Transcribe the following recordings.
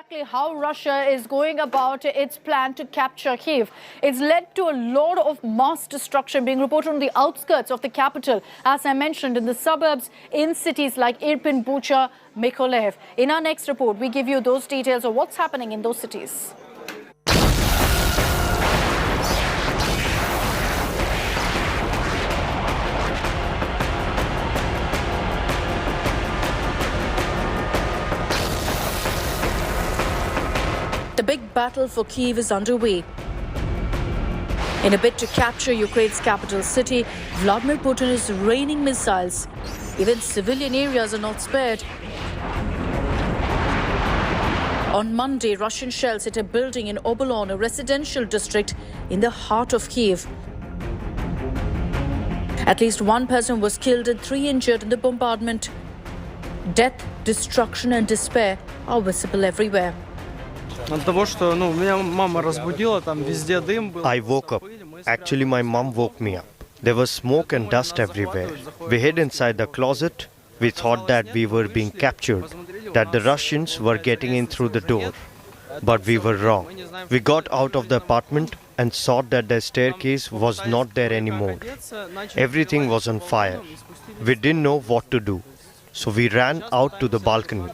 exactly how Russia is going about its plan to capture Kyiv. It's led to a lot of mass destruction being reported on the outskirts of the capital, as I mentioned, in the suburbs, in cities like Irpin, Bucha, Mykolaiv. In our next report, we give you those details of what's happening in those cities. The big battle for Kyiv is underway. In a bid to capture Ukraine's capital city, Vladimir Putin is raining missiles. Even civilian areas are not spared. On Monday, Russian shells hit a building in Obolon, a residential district in the heart of Kyiv. At least one person was killed and 3 injured in the bombardment. Death, destruction and despair are visible everywhere. I woke up. Actually, my mom woke me up. There was smoke and dust everywhere. We hid inside the closet. We thought that we were being captured, that the Russians were getting in through the door. But we were wrong. We got out of the apartment and saw that the staircase was not there anymore. Everything was on fire. We didn't know what to do, so we ran out to the balcony.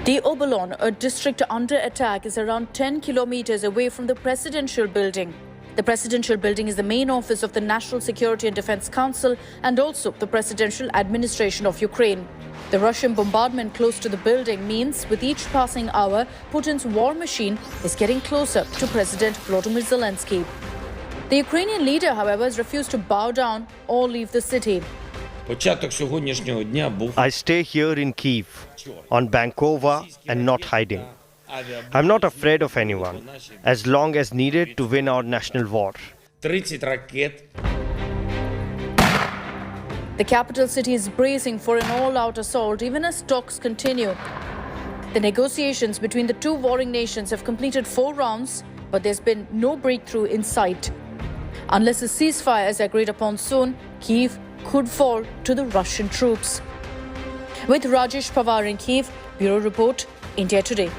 The Obolon, a district under attack, is around 10 kilometers away from the presidential building. The presidential building is the main office of the National Security and Defense Council and also the presidential administration of Ukraine. The Russian bombardment close to the building means with each passing hour, Putin's war machine is getting closer to President Volodymyr Zelensky. The Ukrainian leader, however, has refused to bow down or leave the city. I stay here in Kyiv, on Bankova, and not hiding. I'm not afraid of anyone, as long as needed to win our national war. The capital city is bracing for an all-out assault even as talks continue. The negotiations between the two warring nations have completed 4 rounds, but there's been no breakthrough in sight. Unless a ceasefire is agreed upon soon, Kyiv could fall to the Russian troops. With Rajesh Pawar in Kyiv, Bureau Report, India Today.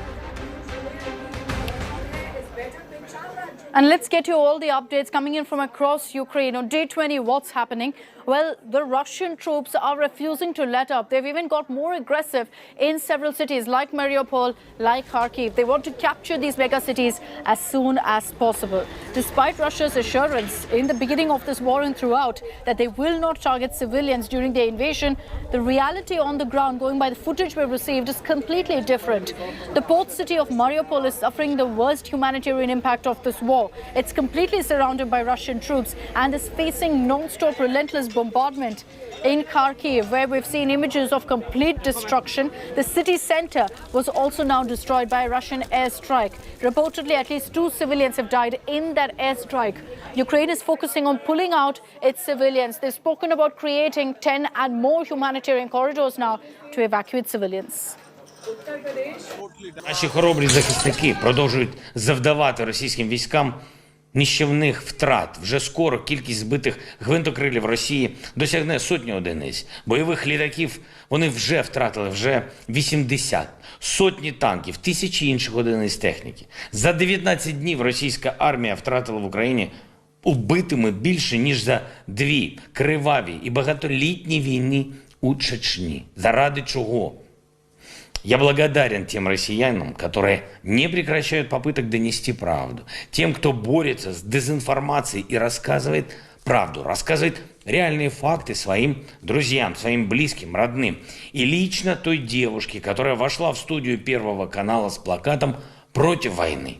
And let's get you all the updates coming in from across Ukraine. On day 20, what's happening? Well, the Russian troops are refusing to let up. They've even got more aggressive in several cities like Mariupol, like Kharkiv. They want to capture these mega cities as soon as possible. Despite Russia's assurance in the beginning of this war and throughout that they will not target civilians during the invasion, the reality on the ground, going by the footage we've received, is completely different. The port city of Mariupol is suffering the worst humanitarian impact of this war. It's completely surrounded by Russian troops and is facing non-stop relentless bombardment. In Kharkiv, where we've seen images of complete destruction, the city center was also now destroyed by a Russian airstrike. Reportedly, at least 2 civilians have died in that airstrike. Ukraine is focusing on pulling out its civilians. They've spoken about creating 10 and more humanitarian corridors now to evacuate civilians. Наші хоробрі захисники продовжують завдавати російським військам нищівних втрат. Вже скоро кількість збитих гвинтокрилів Росії досягне 100 одиниць. Бойових літаків вони вже втратили, вже 80. Сотні танків, тисячі інших одиниць техніки. За 19 днів російська армія втратила в Україні убитими більше, ніж за 2 криваві і багатолітні війни у Чечні. Заради чого? Я благодарен тем россиянам, которые не прекращают попыток донести правду, тем, кто борется с дезинформацией и рассказывает правду, рассказывает реальные факты своим друзьям, своим близким, родным. И лично той девушке, которая вошла в студию Первого канала с плакатом «Против войны».